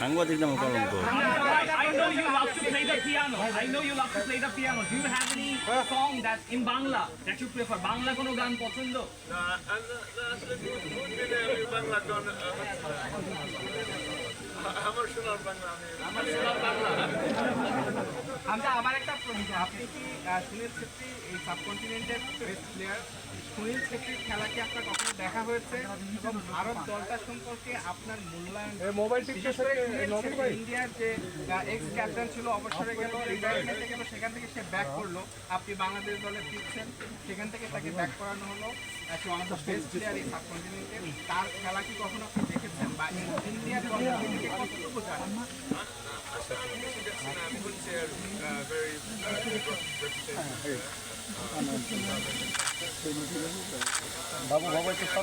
সাংবাদিক নামে কলঙ্ক। I know you love to play the piano. I know you love to play the piano. Do you have any song that in Bangla that you prefer? Bangla কোনো গান পছন্দ? আমার সোনার বাংলা আচ্ছা, আমার একটা প্রশ্ন, আপনি কি সুনীল ছেত্রী এই সাবকন্টিনেন্টের বেস্ট প্লেয়ার, সুনীল ছেত্রীর খেলা কি আপনার কখনো দেখা হয়েছে এবং ভারত দলটা সম্পর্কে আপনার মূল্যায়ন? বিশেষ করে সুনীল ছেত্রী ইন্ডিয়ার যে এক্স ক্যাপ্টেন ছিল, অবসরে গেল, রিটায়ারমেন্টে গেল, সেখান থেকে সে ব্যাক করলো, আপনি বাংলাদেশ দলে ফিরছেন, সেখান থেকে তাকে ব্যাক করানো হলো, one of the best player এই সাবকন্টিনেন্টে। তার খেলা কি কখনো আপনি দেখেছেন বা ইন্ডিয়ার দল থেকে কতটুকু জানেন? I would say a very good reputation.